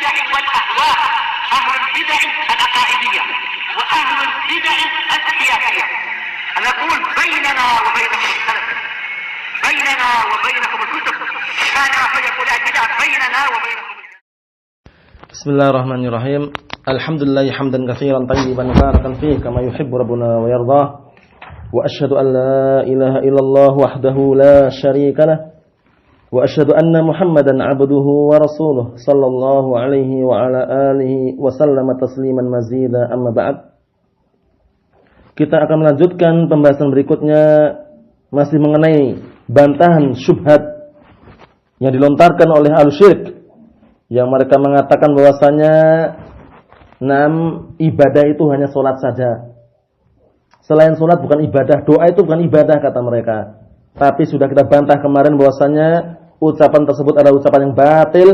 البدع والأهواء، أهل البدع العقائدية وأهل البدع السياسية. نقول بيننا وبينكم السلف، بيننا وبينكم الكتب، كان فيقول البدع بيننا وبينكم. Bismillahirrahmanirrahim. Alhamdulillah hamdan katsiran tayyiban mubarakan fihi kama yuhibbu rabbuna wa yardah. Wa asyhadu an la ilaha illallah wahdahu la syarika lah. Wa asyhadu anna Muhammadan 'abduhu wa rasuluh sallallahu alaihi wa ala alihi wa sallama tasliman mazida amma ba'd. Kita akan melanjutkan pembahasan berikutnya masih mengenai bantahan syubhat yang dilontarkan oleh ahlusyirik yang mereka mengatakan bahwasanya ibadah itu hanya salat saja. Selain salat bukan ibadah, doa itu bukan ibadah kata mereka. Tapi sudah kita bantah kemarin bahwasanya ucapan tersebut adalah ucapan yang batil,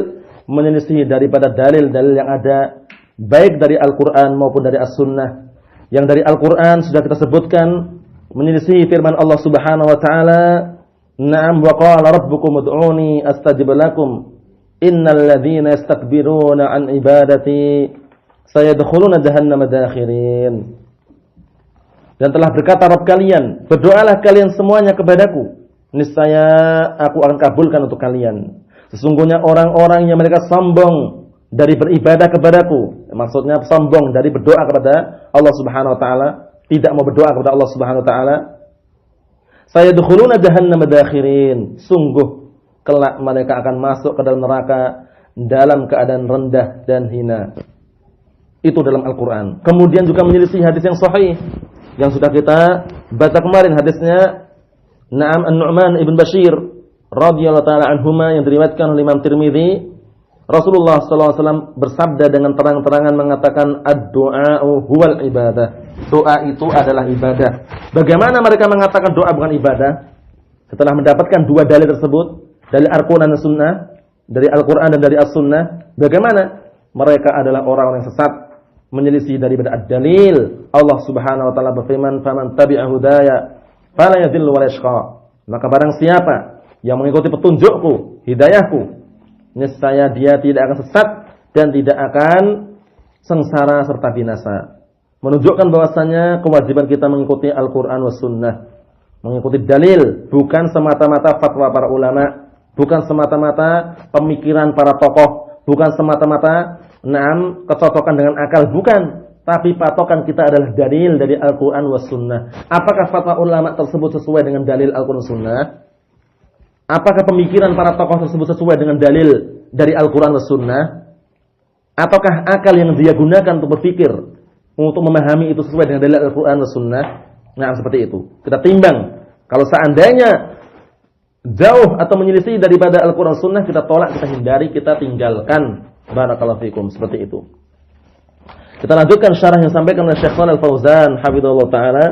menyelisih daripada dalil-dalil yang ada baik dari Al-Qur'an maupun dari As-Sunnah. Yang dari Al-Qur'an sudah kita sebutkan menyelisih firman Allah Subhanahu wa taala, "Na'am wa qala rabbukum ud'uni astajib lakum." Innal ladzina yastakbiruna an ibadati sayadkhuluna jahannama dakhirin. Dan telah berkata Rabb kalian, berdoalah kalian semuanya kepadaku, niscaya aku akan kabulkan untuk kalian. Sesungguhnya orang-orang yang mereka sombong dari beribadah kepadaku, maksudnya sombong dari berdoa kepada Allah Subhanahu wa taala, tidak mau berdoa kepada Allah Subhanahu wa taala, sayadkhuluna jahannama dakhirin. Sungguh kelak mereka akan masuk ke dalam neraka dalam keadaan rendah dan hina. Itu dalam Al-Quran. Kemudian juga menyelisih hadis yang sahih yang sudah kita baca kemarin, hadisnya An-Nu'man ibn Bashir radhiyallahu taala anhuma yang diriwayatkan oleh Imam Tirmidzi. Rasulullah sallallahu alaihi wasallam bersabda dengan terang-terangan mengatakan ad-du'a'u huwal ibadah. Doa itu adalah ibadah. Bagaimana mereka mengatakan doa bukan ibadah? Setelah mendapatkan dua dalil tersebut dari Al-Quran dan Sunnah, dari Al-Quran dan dari As-Sunnah, bagaimana? Mereka adalah orang-orang yang sesat, menyelisih daripada ad-dalil. Allah Subhanahu wa taala berfirman, "Faman tabi'a hudaya fala yadhillu wa la yashqa." Maka barang siapa yang mengikuti petunjukku, hidayahku, niscaya dia tidak akan sesat dan tidak akan sengsara serta binasa. Menunjukkan bahwasanya kewajiban kita mengikuti Al-Quran was Sunnah, mengikuti dalil, bukan semata-mata fatwa para ulama, bukan semata-mata pemikiran para tokoh, bukan semata-mata kecocokan dengan akal, bukan. Tapi patokan kita adalah dalil dari Al-Quran was Sunnah. Apakah fatwa ulama tersebut sesuai dengan dalil Al-Quran Sunnah? Apakah pemikiran para tokoh tersebut sesuai dengan dalil dari Al-Quran was Sunnah? Ataukah akal yang dia gunakan untuk berpikir, untuk memahami itu sesuai dengan dalil Al-Quran was Sunnah? Seperti itu. Kita timbang. Kalau seandainya jauh atau menyelisih daripada Al-Quran Sunnah, kita tolak, kita hindari, kita tinggalkan. Barakallahu fikum. Seperti itu. Kita lanjutkan syarah yang disampaikan oleh Syekh Shalih Al-Fauzan hafizahullah taala.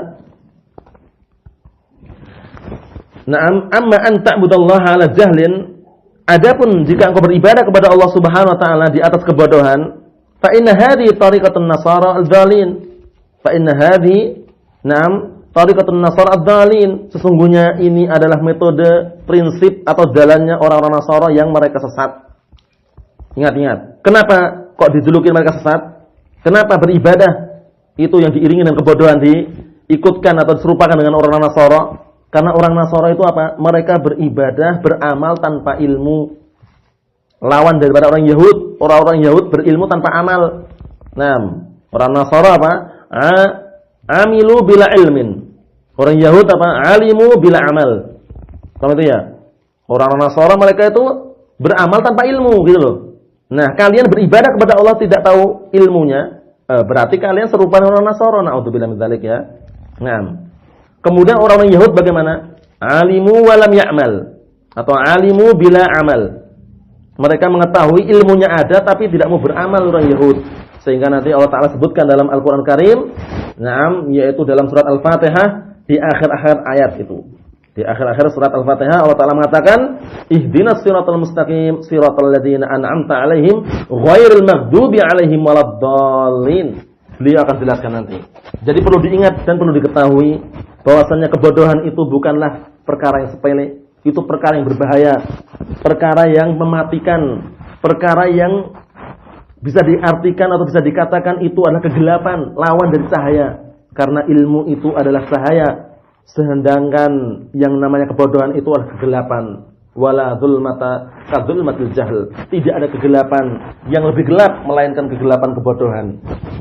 Amma an ta'budallaha ala jahlin. Adapun jika engkau beribadah kepada Allah Subhanahu wa taala di atas kebodohan, fa inna hadhihi tariqatun nasara al-dhalin. Fa inna hadhihi tariqatun nasara ad-dhalin. Sesungguhnya ini adalah metode, prinsip atau jalannya orang-orang Nasara yang mereka sesat. Ingat-ingat. Kenapa kok dijuluki mereka sesat? Kenapa beribadah itu yang diiringi dengan kebodohan diikutkan atau diserupakan dengan orang-orang Nasara? Karena orang Nasara itu apa? Mereka beribadah, beramal tanpa ilmu. Lawan daripada orang Yahud. Orang-orang Yahud berilmu tanpa amal. Orang Nasara apa? Amilu bila ilmin. Orang Yahud apa? Alimu bila amal. Sama itu ya. Orang Nasara mereka itu beramal tanpa ilmu gitu loh. Nah, kalian beribadah kepada Allah tidak tahu ilmunya, berarti kalian serupa dengan orang Nasara. Na'udzubillah min dzalik ya. Kemudian orang Yahud bagaimana? Alimu wa lam ya'mal. Atau alimu bila amal. Mereka mengetahui ilmunya ada tapi tidak mau beramal orang Yahud. Sehingga nanti Allah Ta'ala sebutkan dalam Al-Quran Karim, yaitu dalam surat Al-Fatihah, di akhir-akhir ayat itu. Di akhir-akhir surat Al-Fatihah, Allah Ta'ala mengatakan, ihdinas siratal mustaqim, siratal ladzina an'amta alaihim, ghairil maghdubi alaihim waladdallin. Beliau akan jelaskan nanti. Jadi perlu diingat dan perlu diketahui, bahwasannya kebodohan itu bukanlah perkara yang sepele. Itu perkara yang berbahaya. Perkara yang mematikan. Perkara yang bisa diartikan atau bisa dikatakan itu adalah kegelapan, lawan dari cahaya. Karena ilmu itu adalah cahaya, sedangkan yang namanya kebodohan itu adalah kegelapan. Wala dzulmata kadzulmatil jahl. Tidak ada kegelapan yang lebih gelap melainkan kegelapan kebodohan.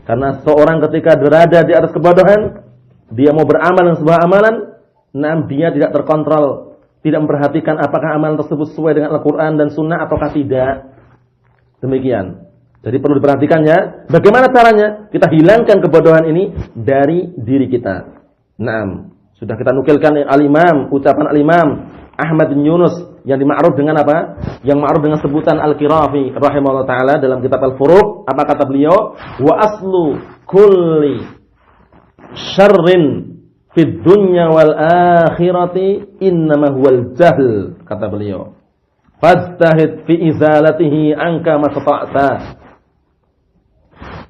Karena seorang ketika berada di atas kebodohan, dia mau beramal dengan sebuah amalan, dia tidak terkontrol, tidak memperhatikan apakah amalan tersebut sesuai dengan Al-Qur'an dan Sunnah ataukah tidak. Demikian. Jadi perlu diperhatikannya, bagaimana caranya kita hilangkan kebodohan ini dari diri kita. Sudah kita nukilkan al-Imam, ucapan al-Imam Ahmad bin Yunus yang dima'ruf dengan apa? Yang ma'ruf dengan sebutan Al-Qirafi rahimahullah taala dalam kitab Al-Furuq. Apa kata beliau? Wa aslu kulli syarrin fid dunya wal akhirati innama huwal jahl, kata beliau. Fajtahid fi izalatihi anka mastata'ta.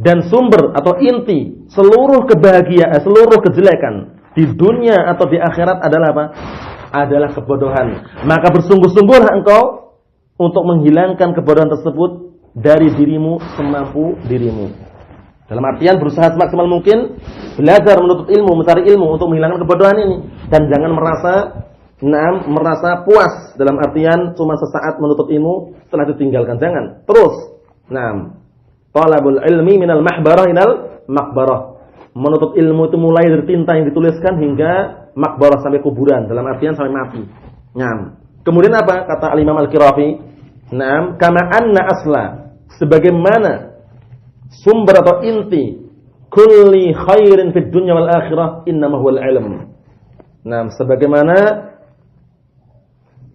Dan sumber atau inti seluruh kebahagiaan, seluruh kejelekan di dunia atau di akhirat adalah apa? Adalah kebodohan. Maka bersungguh-sungguhlah engkau untuk menghilangkan kebodohan tersebut dari dirimu semampu dirimu. Dalam artian berusaha semaksimal mungkin belajar, menuntut ilmu, mencari ilmu untuk menghilangkan kebodohan ini, dan jangan merasa puas dalam artian cuma sesaat menuntut ilmu setelah ditinggalkan. Jangan. Terus. Talabul ilmi minal mahbarah ilal makbarah. Menuntut ilmu itu mulai dari tinta yang dituliskan hingga makbarah, sampai kuburan, dalam artian sampai mati. Kemudian apa? Kata al-Imam Al-Qirafi, kama anna asla, sebagaimana sumber atau inti kulli khairin fid dunya wal akhirah innama huwal ilm. Sebagaimana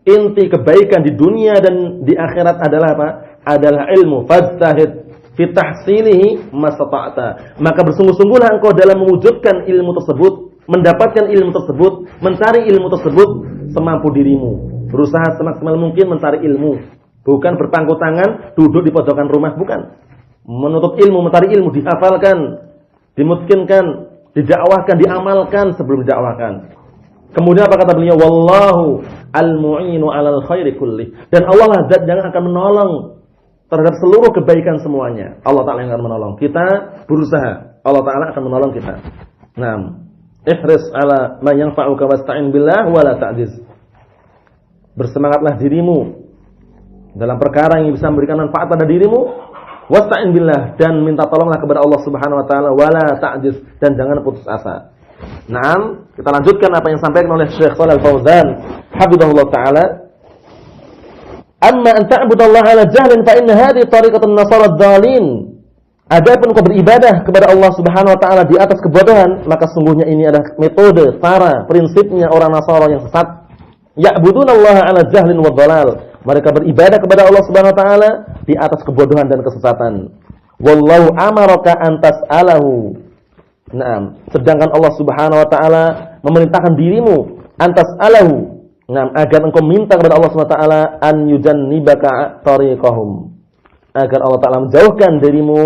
inti kebaikan di dunia dan di akhirat adalah apa? Adalah ilmu. Fajtahid fi tahsilihi mastata'ta. Maka bersungguh-sungguhlah engkau dalam mewujudkan ilmu tersebut, mendapatkan ilmu tersebut, mencari ilmu tersebut semampu dirimu. Berusaha semaksimal mungkin mencari ilmu, bukan berpangku tangan duduk di pojokan rumah, bukan. Menuntut ilmu, mencari ilmu, dihafalkan, dimungkinkan, didakwahkan, diamalkan sebelum didakwahkan. Kemudian apa kata beliau? Wallahu al-mu'inu 'alal khairi kulli. Dan Allah lah zat yang akan menolong terhadap seluruh kebaikan semuanya. Allah Ta'ala yang akan menolong. Kita berusaha, Allah Ta'ala akan menolong kita. Ihris ala ma yanfa'uka wasta'in billah wa la ta'jiz. Bersemangatlah dirimu dalam perkara yang bisa memberikan manfaat pada dirimu, wasta'in billah, dan minta tolonglah kepada Allah Subhanahu wa taala, wa la ta'jiz, dan jangan putus asa. Kita lanjutkan apa yang disampaikan oleh Syekh Shalal Fauzan hafizahullah taala. Amma an ta'budallaha ala jahlin fa inna hadhihi tariqatun nasara ad-dhalin. Adapun kau beribadah kepada Allah Subhanahu wa taala di atas kebodohan, maka sungguhnya ini adalah metode, cara, prinsipnya orang Nasara yang sesat. Ya'budunallaha ala jahlin wa dhalal. Mereka beribadah kepada Allah Subhanahu wa taala di atas kebodohan dan kesesatan. Wallahu amaraka an tas'alahu. Sedangkan Allah Subhanahu wa taala memerintahkan dirimu an tas'alahu. Agar engkau minta kepada Allah Subhanahu wa taala an yujannibaka tariqahum. Agar Allah Ta'ala menjauhkan dirimu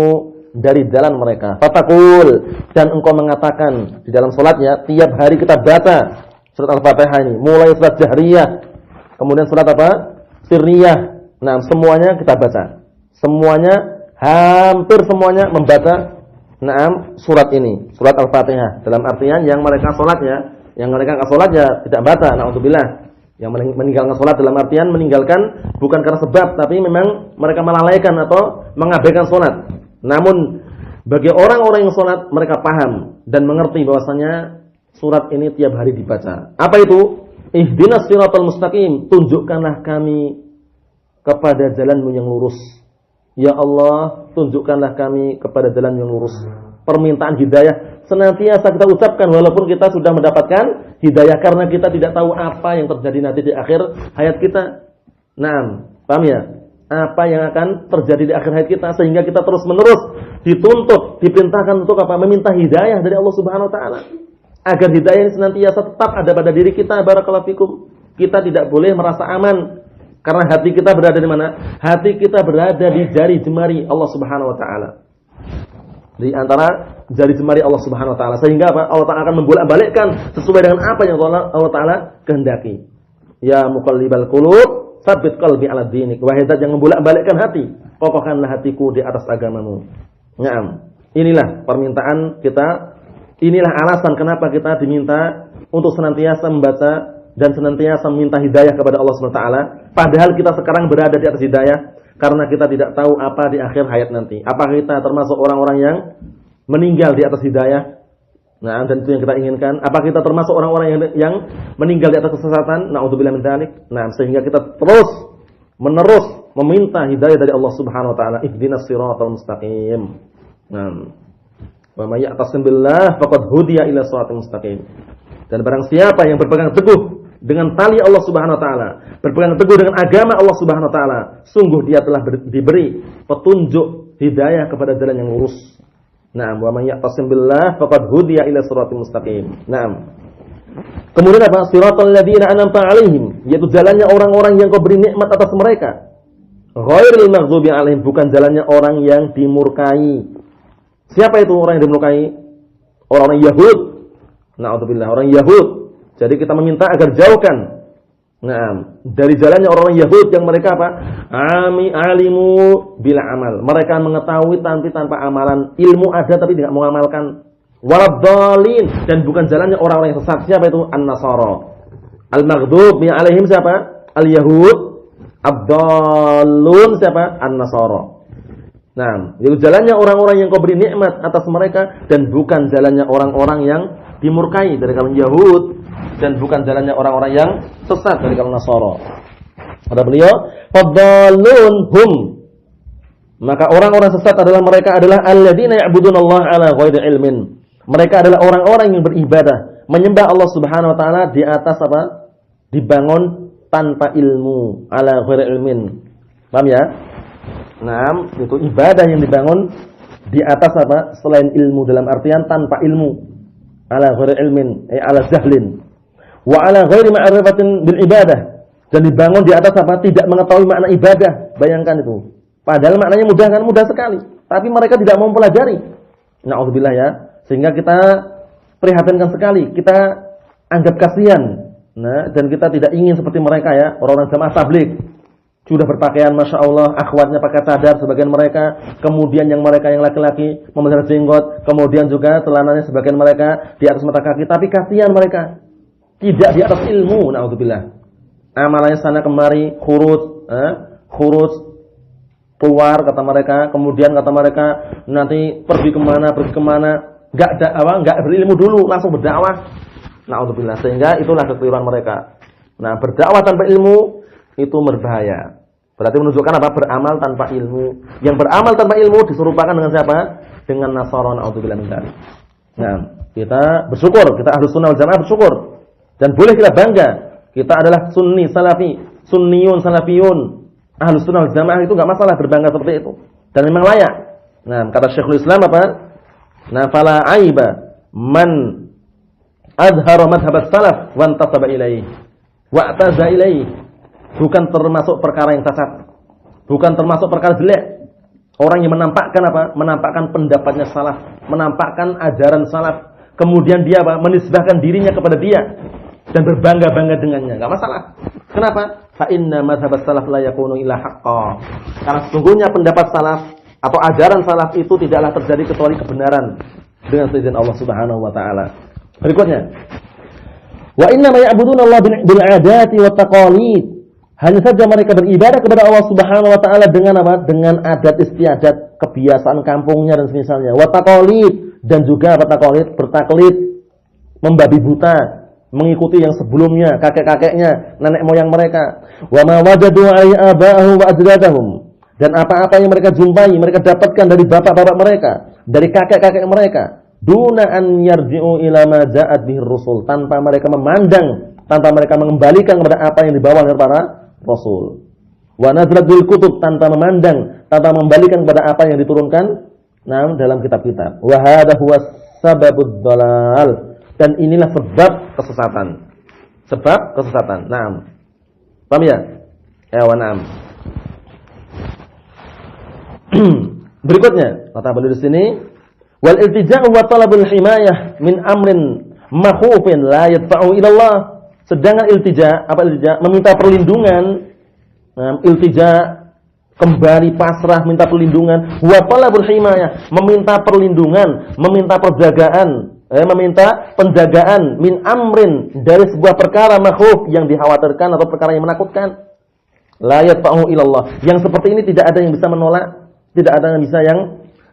dari jalan mereka. Fatakul, dan engkau mengatakan di dalam salatnya, tiap hari kita baca surat Al-Fatihah ini, mulai surat Jahriyah, kemudian surat apa? Sirriyah. Semuanya kita baca. Semuanya, hampir semuanya membaca surat ini, surat Al-Fatihah. Dalam artian yang mereka salatnya, tidak baca, na'udzubillah. Yang meninggalkan sholat dalam artian meninggalkan bukan karena sebab, tapi memang mereka melalaikan atau mengabaikan sholat. Namun bagi orang-orang yang sholat, mereka paham dan mengerti bahwasanya surat ini tiap hari dibaca. Apa itu? Ihdinas siratal mustaqim. Tunjukkanlah kami kepada jalan-Mu yang lurus. Ya Allah, tunjukkanlah kami kepada jalan yang lurus. Permintaan hidayah senantiasa kita ucapkan walaupun kita sudah mendapatkan hidayah, karena kita tidak tahu apa yang terjadi nanti di akhir hayat kita. Paham ya? Apa yang akan terjadi di akhir hayat kita, sehingga kita terus-menerus dituntut, diperintahkan untuk apa? Meminta hidayah dari Allah Subhanahu wa taala. Agar hidayah ini senantiasa tetap ada pada diri kita. Barakallahu fikum. Kita tidak boleh merasa aman karena hati kita berada di mana? Hati kita berada di jari jemari Allah Subhanahu wa taala. Di antara jari jemari Allah Subhanahu wa taala, sehingga apa? Allah Ta'ala akan membolak-balikkan sesuai dengan apa yang Allah Ta'ala kehendaki. Ya muqallibal qulub, tsabbit qalbi 'ala dinik. Wahai zat yang membolak-balikkan hati, kokohkanlah hatiku di atas agamamu. Naam. Inilah permintaan kita, inilah alasan kenapa kita diminta untuk senantiasa membaca dan senantiasa meminta hidayah kepada Allah Subhanahu wa taala, padahal kita sekarang berada di atas hidayah karena kita tidak tahu apa di akhir hayat nanti. Apakah kita termasuk orang-orang yang meninggal di atas hidayah? Nah, dan itu yang kita inginkan. Apa kita termasuk orang-orang yang meninggal di atas kesesatan? Na'udzubillah min dzalik. Nah, sehingga kita terus menerus meminta hidayah dari Allah Subhanahu wa taala. Ihdinas siratal mustaqim. Nah, wa may ya'tasim billah faqad hudiya ila siratal mustaqim. Dan barang siapa yang berpegang teguh dengan tali Allah Subhanahu wa taala, berpegang teguh dengan agama Allah Subhanahu wa taala, sungguh dia telah diberi petunjuk hidayah kepada jalan yang lurus. Naam, wa may ya'tasim billah faqad hudiya ila siratal mustaqim. Naam. Kemudian apa? Siratal ladzina an'amta 'alaihim, yaitu jalannya orang-orang yang Kau beri nikmat atas mereka. Ghairil maghdubi 'alaihim, bukan jalannya orang yang dimurkai. Siapa itu orang yang dimurkai? Orang-orang Yahud. Na'udzubillah, orang Yahud. Jadi kita meminta agar jauhkan dari jalannya orang-orang Yahud yang mereka apa? Alimu bila amal. Mereka mengetahui tanpa amalan. Ilmu ada tapi tidak mengamalkan. Waladhdallin, dan bukan jalannya orang-orang yang sesat. Siapa itu? An-Nasara. Al-Maghdub alaihim siapa? Al-Yahud. Ad-Dallun siapa? An-Nasara. Nah, itu jalannya orang-orang yang Kau beri nikmat atas mereka dan bukan jalannya orang-orang yang dimurkai dari kalangan Yahud dan bukan jalannya orang-orang yang sesat dari kalangan Nasara. Kata beliau, fadallun hum. Maka orang-orang sesat adalah mereka adalah alladzina ya'budunallaha ala ghairi ilmin. Mereka adalah orang-orang yang beribadah, menyembah Allah Subhanahu wa taala di atas apa? Dibangun tanpa ilmu, ala ghairi ilmin. Paham ya? Nah, itu ibadah yang dibangun di atas apa? Selain ilmu, dalam artian tanpa ilmu. Ala ghairi ilmin, ala jahlin. Wa ala ghairi ma'rifatin bil ibadah. Dan dibangun di atas apa? Tidak mengetahui makna ibadah. Bayangkan itu. Padahal maknanya mudah kan? Mudah sekali. Tapi mereka tidak mau mempelajari. Na'udzubillah ya. Sehingga kita prihatinkan sekali. Kita anggap kasihan. Nah, dan kita tidak ingin seperti mereka ya. Orang-orang jamaah tabligh. Sudah berpakaian Masya Allah, akhwatnya pakai cadar sebagian mereka, kemudian yang mereka yang laki-laki memelihara jenggot, kemudian juga celananya sebagian mereka di atas mata kaki, tapi kasihan mereka tidak di atas ilmu, na'udzubillah. Amalannya sana kemari, khuruz keluar kata mereka, kemudian kata mereka nanti pergi kemana, enggak berilmu dulu, langsung berdakwah. Na'udzubillah, sehingga itulah kekeliruan mereka. Nah, berdakwah tanpa ilmu itu berbahaya. Berarti menunjukkan apa? Beramal tanpa ilmu. Yang beramal tanpa ilmu diserupakan dengan siapa? Dengan Nasara, na'udzubillah min dzalik. Nah, kita bersyukur, kita Ahlus Sunnah wal Jamaah bersyukur. Dan boleh kita bangga, kita adalah sunni, salafi, sunniyun, salafiyun. Ahlus Sunnah wal Jamaah itu enggak masalah berbangga seperti itu. Dan memang layak. Nah, kata Syekhul Islam apa? Nah, fala aiba man adhara madhhabat salaf wa intasaba ilaihi wa ataza ilaihi. Bukan termasuk perkara yang cacat. Bukan termasuk perkara jelek. Orang yang menampakkan apa? Menampakkan pendapatnya salaf, menampakkan ajaran salaf. Kemudian dia apa? Menisbahkan dirinya kepada dia dan berbangga-bangga dengannya. Enggak masalah. Kenapa? Fa inna madhhabat salaf la yakunu illa haqqan. Karena sesungguhnya pendapat salaf atau ajaran salaf itu tidaklah terjadi kecuali kebenaran dengan seizin Allah Subhanahu wa taala. Berikutnya. Wa inna ma ya'budunallaha bil 'adati wat taqalid. Hanya saja mereka beribadah kepada Allah Subhanahu wa taala dengan apa? Dengan adat istiadat, kebiasaan kampungnya dan semisalnya. Wa taqalid, dan juga apa taqalid? Bertaklid, membabi buta, mengikuti yang sebelumnya, kakek-kakeknya, nenek moyang mereka. Wa ma wajadu 'alaihi aba'ahum wa ajdadahum. Dan apa-apa yang mereka jumpai, mereka dapatkan dari bapak-bapak mereka, dari kakek-kakek mereka. Duna an yarji'u ila ma ja'at bihir rusul, tanpa mereka memandang, tanpa mereka mengembalikan kepada apa yang dibawa oleh para Rasul. Wa nazalat bil kutub, tanpa memandang, tanpa membalikan kepada apa yang diturunkan dalam kitab-kitab. Wa hadha huwa sababud dhalal, dan inilah sebab kesesatan. Sebab kesesatan. Naam. Paham ya? Ya wa naam. Berikutnya, kata beliau di sini, wal iltija'u wa talabul himayah min amrin makhufin la yadfa'u ila Allah. Sedangkan iltija, apa iltija? Meminta perlindungan, iltija kembali pasrah, minta perlindungan, wa talabul himayah, meminta perlindungan, meminta penjagaan min amrin, dari sebuah perkara makhluk yang dikhawatirkan atau perkara yang menakutkan. La yatfa'u ilallah. Yang seperti ini tidak ada yang bisa menolak, tidak ada yang bisa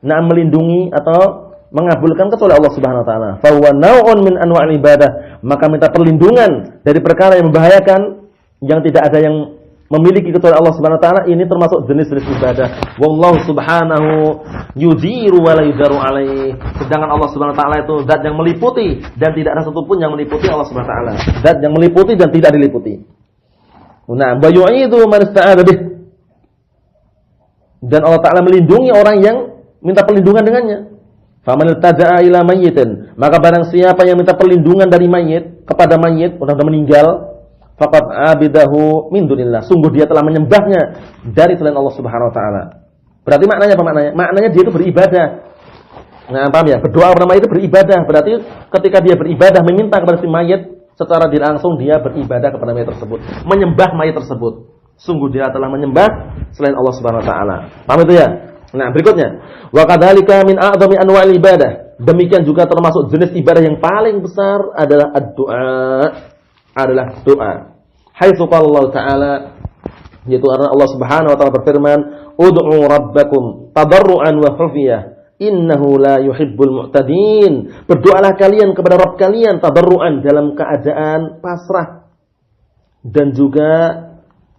melindungi atau mengabulkan kecuali Allah Subhanahu wa taala. Fa huwa naw'un min anwa'il ibadah. Maka minta perlindungan dari perkara yang membahayakan yang tidak ada yang memiliki kecuali Allah Subhanahu wa taala, ini termasuk jenis-jenis ibadah. Wallahu subhanahu yujiru wa la yujaru alaihi. Sedangkan Allah Subhanahu wa taala itu zat yang meliputi dan tidak ada satupun yang meliputi Allah Subhanahu wa taala. Zat yang meliputi dan tidak diliputi. Nah, bayu'idu man ista'adha bih. Dan Allah taala melindungi orang yang minta perlindungan dengannya. Faman iltaja'a ila mayyitin, maka barang siapa yang minta perlindungan dari mayit kepada mayit, sudah meninggal, faqad abidahu min dunillah, sungguh dia telah menyembahnya dari selain Allah Subhanahu wa taala. Berarti maknanya apa maknanya? Maknanya dia itu beribadah. Nah, paham ya? Berdoa kepada mayit itu beribadah. Berarti ketika dia beribadah meminta kepada si mayit, secara langsung dia beribadah kepada mayit tersebut, menyembah mayit tersebut. Sungguh dia telah menyembah selain Allah Subhanahu wa taala. Paham itu ya? Nah, berikutnya, wa kadzalika min a'dhami anwa'il ibadah. Demikian juga termasuk jenis ibadah yang paling besar adalah doa. Haitsu qala Allah taala, yaitu Allah Subhanahu wa taala berfirman, ud'u rabbakum tadarruan wa khufiyah innahu la yuhibbul mu'tadin. Berdoalah kalian kepada Rabb kalian tadarruan, dalam keadaan pasrah dan juga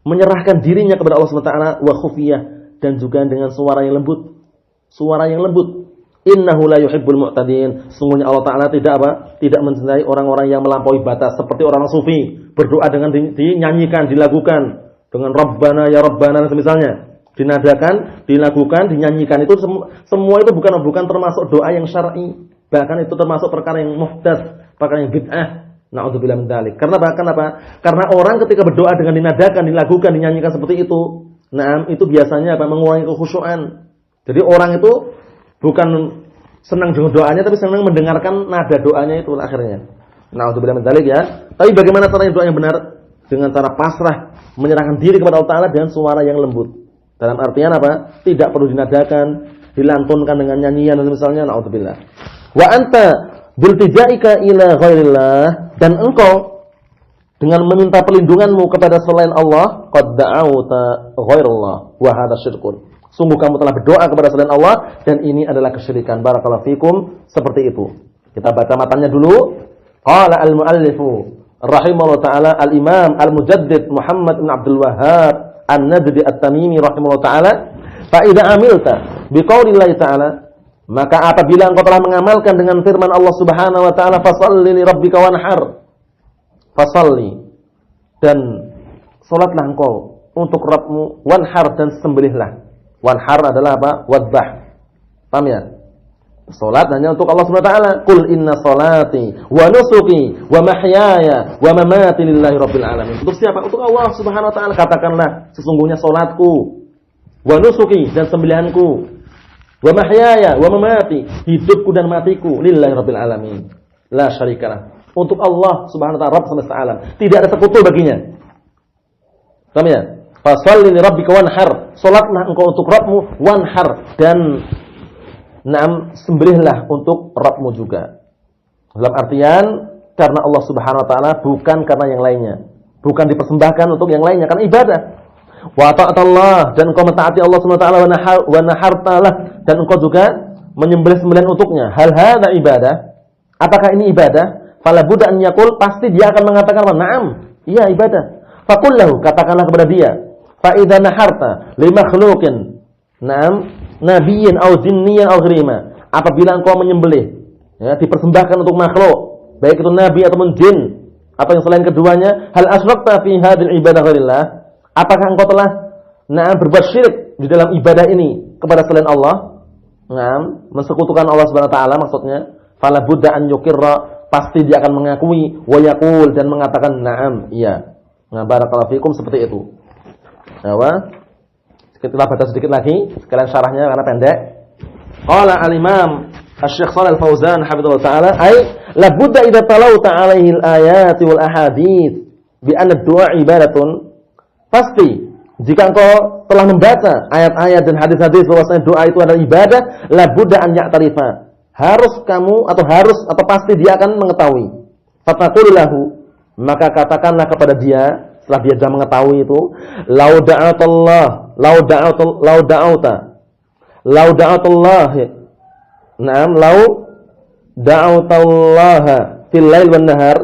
menyerahkan dirinya kepada Allah Subhanahu wa taala, wa khufiyah, dan juga dengan suara yang lembut. Suara yang lembut. Innahu la yuhibbul mu'tadin. Sungguhnya Allah taala tidak mencintai orang-orang yang melampaui batas, seperti orang sufi berdoa dengan dinyanyikan, dilagukan dengan Rabbana ya Rabbana misalnya. Dinadakan, dilagukan, dinyanyikan, itu semua itu bukan termasuk doa yang syar'i. Bahkan itu termasuk perkara yang muhdatsah, perkara yang bid'ah. Na'udzubillah min dzalik. Karena Karena orang ketika berdoa dengan dinadakan, dilagukan, dinyanyikan seperti itu, itu biasanya mengurangi kekhusyuan. Jadi orang itu bukan senang dengan doanya, tapi senang mendengarkan nada doanya itu akhirnya. Na'udzubillah min dzalik ya. Tapi bagaimana caranya doa yang benar? Dengan cara pasrah, menyerahkan diri kepada Allah taala dengan suara yang lembut. Dalam artian apa? Tidak perlu dinadakan, dilantunkan dengan nyanyian misalnya, na'udzubillah. Wa anta biltijaika ila ghairillah, dan engkau dengan meminta perlindunganmu kepada selain Allah, qad da'awta ghairillah wa hadza syirkun. Sungguh kamu telah berdoa kepada selain Allah dan ini adalah kesyirikan. Barakallahu fikum. Seperti itu. Kita baca matanya dulu. Qala al-muallifu rahimahullah taala al-imam al-mujaddid Muhammad bin Abdul Wahhab An-Najdi At-Tamimi rahimahullah taala, fa idza amilta biqaulillahi taala, maka apabila engkau telah mengamalkan dengan firman Allah Subhanahu wa taala, fashalli li rabbika wanhar. Fasalli, dan salatlah engkau untuk Rabbmu, wanhar, dan sembelihlah. Wanhar adalah apa? Wadbah. Paham ya? Salat hanya untuk Allah Subhanahu wa taala. Qul inna salati wa nusuki wa mahyaya wa mamati lillahi rabbil alamin. Untuk siapa? Untuk Allah Subhanahu wa taala. Katakanlah, sesungguhnya salatku, wa nusuki, dan sembelihanku, wa mahyaya wa mamati, hidupku dan matiku, lillahi rabbil alamin. La syarikalah. Untuk Allah Subhanahu wa taala, Rabb semesta alam. Tidak ada sekutu baginya. Paham ya? Fashalli li rabbika wanhar. Salatlah engkau untuk Rabbmu, wanhar, dan sembelihlah untuk Rabbmu juga. Dalam artian karena Allah Subhanahu wa taala, bukan karena yang lainnya. Bukan dipersembahkan untuk yang lainnya, karena ibadah. Wa ta'atallah, dan engkau mentaati Allah Subhanahu wa taala, wa nahartalah, dan engkau juga menyembelih-sembelihan untuknya. Hal hadza ibadah? Apakah ini ibadah? Fala budda an yaqul, pasti dia akan mengatakan, "Na'am, iya ibadah." Faqul lahu, katakanlah kepada dia, "Fa idza naharta li makhluqin, na'am, nabiyyin aw jinniyan aw ghairima." Apabila engkau menyembelih, ya, dipersembahkan untuk makhluk, baik itu nabi ataupun jin atau yang selain keduanya, hal asyrakta fi hadhil ibadah ghairillah? Apakah engkau telah berbuat syirik di dalam ibadah ini kepada selain Allah? Mensekutukan Allah Subhanahu wa taala maksudnya. Fala budda an yuqirra, pasti dia akan mengakui, wa yaqul, dan mengatakan na'am, iya. Barakallahu fikum, seperti itu. Apa? Kita baca sedikit lagi sekalian syarahnya karena pendek. Qala al-Imam Asy-Syaikh Shalih Al-Fauzan hafizallahu taala, ay la budda idza talawta 'alaihi al-ayati wal ahadits bi anna ad-du'a ibadatun. Pasti Jika engkau telah membaca ayat-ayat dan hadis-hadis bahwasanya doa itu adalah ibadah, la budda an ya'tarifa. Harus pasti dia akan mengetahui. Fataqul lahu, maka katakanlah kepada dia setelah dia sudah mengetahui itu, lau da'atallah, lau da'autallaha fil lail wan nahar.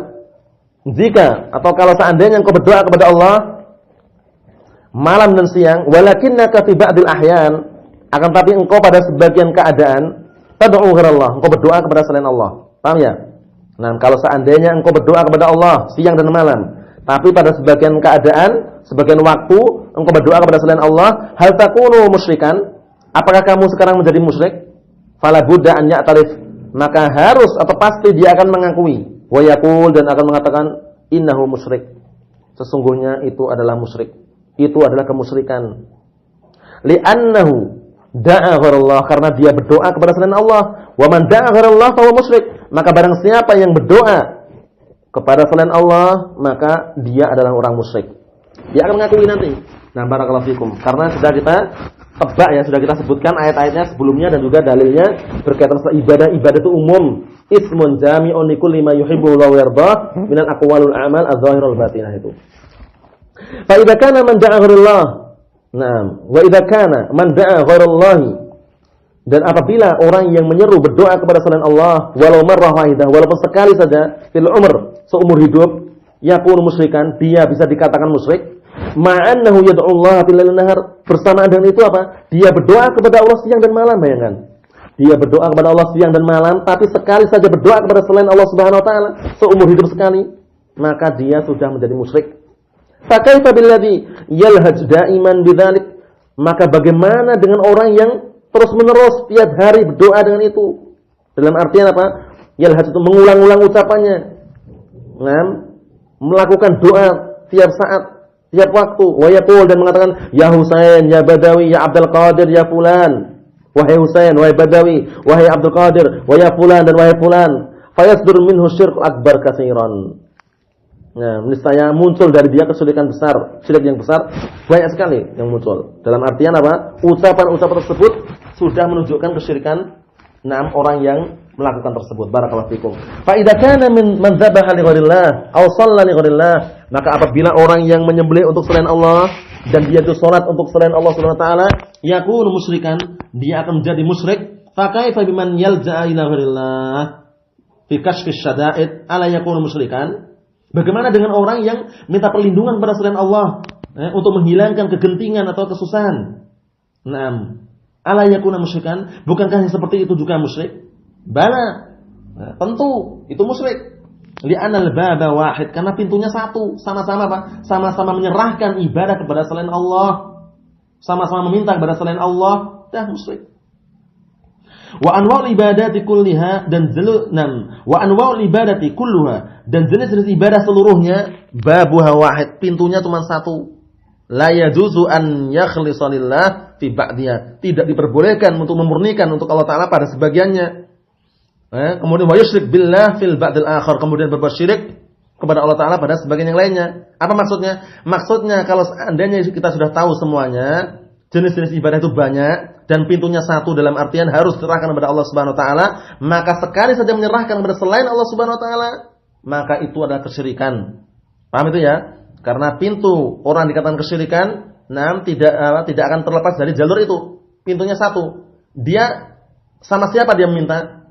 Jika atau kalau seandainya engkau berdoa kepada Allah malam dan siang, walakinnaka fi ba'dil ahyan, akan tapi engkau pada sebagian keadaan tad'u ghairallah, engkau berdoa kepada selain Allah. Paham ya? Nah, kalau seandainya engkau berdoa kepada Allah siang dan malam, tapi pada sebagian keadaan, sebagian waktu engkau berdoa kepada selain Allah, hal takunu musyrikan? Apakah kamu sekarang menjadi musyrik? Fala budda an ya'tarif, maka harus atau pasti dia akan mengakui, wa yaqul, dan akan mengatakan innahu musyrik. Sesungguhnya itu adalah musyrik. Itu adalah kemusyrikan. Li'annahu da'a ghairallah, karena dia berdoa kepada selain Allah. Wa man da'a ghairallah fa huwa musyrik. Maka barang siapa yang berdoa kepada selain Allah, maka dia adalah orang musyrik. Dia akan mengakui nanti. Nah, barakallahu fikum. Karena sudah kita tebak ya, sudah kita sebutkan ayat-ayatnya sebelumnya dan juga dalilnya berkaitan dengan ibadah itu umum. Ismun jami'un likulli ma yuhibbu wa yardah minal aqwalul a'mal adh-dhahirah wal batinah itu. Fa idza kana man da'a ghairillah, na'am, wa idza kana man da'a ghairallahi, dan apabila orang yang menyeru berdoa kepada selain Allah walau marrah wahidah, walaupun sekali saja fil umr, seumur hidup, yakun musyrikan, dia bisa dikatakan musyrik. Ma'annahu yad'ullaha fil lail nahar, bersamaan dengan itu apa? Dia berdoa kepada Allah siang dan malam, bayangkan. Dia berdoa kepada Allah siang dan malam, tapi sekali saja berdoa kepada selain Allah Subhanahu wa taala seumur hidup sekali, maka dia sudah menjadi musyrik. Fa kaifa billadhi yalhaj da'iman bidzalik? Maka bagaimana dengan orang yang terus-menerus tiap hari berdoa dengan itu? Dalam artian apa? Yalhaj itu mengulang-ulang ucapannya. Melakukan doa tiap saat, tiap waktu. Wa yaqul, dan mengatakan ya Husain, ya Badawi, ya Abdul Qadir, ya fulan. Wahai Husain, wahai Badawi, wahai Abdul Qadir, wahai fulan dan wahai fulan. Fayasdur minhu syirk akbar katsiran. Nah, niscaya muncul dari dia kesyirikan besar, syirik yang besar banyak sekali yang muncul. Dalam artian apa? Ucapan-ucapan tersebut sudah menunjukkan kesyirikan orang yang melakukan tersebut. Barakallahu fikum. Fa idza kana man dzabaha li ghairillah aw shalla li ghairillah, maka apabila orang yang menyembelih untuk selain Allah dan dia itu salat untuk selain Allah Subhanahu wa taala, yakunu musyrikan, dia akan menjadi musyrik. Fa kaifa biman yalja'a ila ghairillah fi kashfi syada'id ala yakunu musyrikan? Bagaimana dengan orang yang minta perlindungan pada selain Allah untuk menghilangkan kegentingan atau kesusahan? Naam. Ala yakuna musyrikan? Bukankah yang seperti itu juga musyrik? Bala. Nah, tentu itu musyrik. Li'anal baba wahid, karena pintunya satu, sama-sama apa? Sama-sama menyerahkan ibadah kepada selain Allah. Sama-sama meminta kepada selain Allah, dah musyrik. Wa anwa'ul ibadati kulliha, dan wa anwa'ul ibadati kulluha, dan jenis-jenis ibadah seluruhnya babuha wahid, pintunya cuma satu. La yajuzu an yakhlisa lillah fi ba'dihha, tidak diperbolehkan untuk memurnikan untuk Allah taala pada sebagiannya. Kemudian wa yusyrik billah fil ba'dil akhar, kemudian berbuat syirik kepada Allah taala pada sebagian yang lainnya. Apa maksudnya? Maksudnya kalau seandainya kita sudah tahu semuanya, jenis-jenis ibadah itu banyak dan pintunya satu, dalam artian harus diserahkan kepada Allah Subhanahu wa taala, maka sekali saja menyerahkan kepada selain Allah Subhanahu wa taala, maka itu adalah kesyirikan. Paham itu ya? Karena pintu orang dikatakan kesyirikan, tidak akan terlepas dari jalur itu. Pintunya satu. Dia sama siapa dia meminta?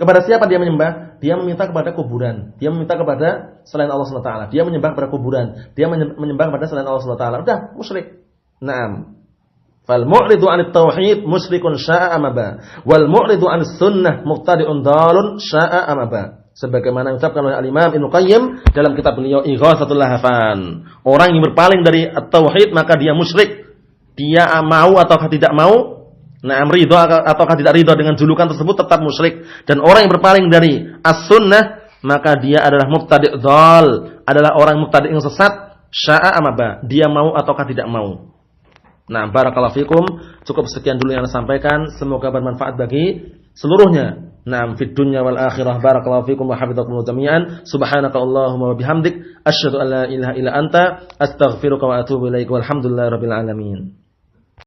Kepada siapa dia menyembah? Dia meminta kepada kuburan. Dia meminta kepada selain Allah Subhanahu wa taala. Dia menyembah kepada kuburan. Dia menyembah kepada selain Allah Subhanahu wa taala. Udah, musyrik. Naam. Fal mu'ridu 'anit tauhid musyrikun syaa'a amaba, wal mu'ridu 'anis sunnah mubtadi'un dhalun syaa'a amaba. Sebagaimana diucapkan oleh Al-Imam Ibnu Qayyim dalam kitab beliau Ighatsatul Lahfan. Orang yang berpaling dari at-tauhid maka dia musyrik. Dia mau ataukah tidak mau, ridho ataukah tidak ridho dengan julukan tersebut, tetap musyrik. Dan orang yang berpaling dari as-sunnah maka dia adalah mubtadi' dhal, adalah orang mubtadi' yang sesat, syaa'a amaba, dia mau ataukah tidak mau. Nah, barakallahu fikum. Cukup sekian dulu yang saya sampaikan. Semoga bermanfaat bagi seluruhnya. Naam, fid dunya wal akhirah. Barakallahu fikum wa hafizakumullah jami'an. Subhanaka Allahumma wa bihamdik asyhadu an la ilaha illa anta astaghfiruka wa atubu ilaik. Walhamdulillahirabbil alamin.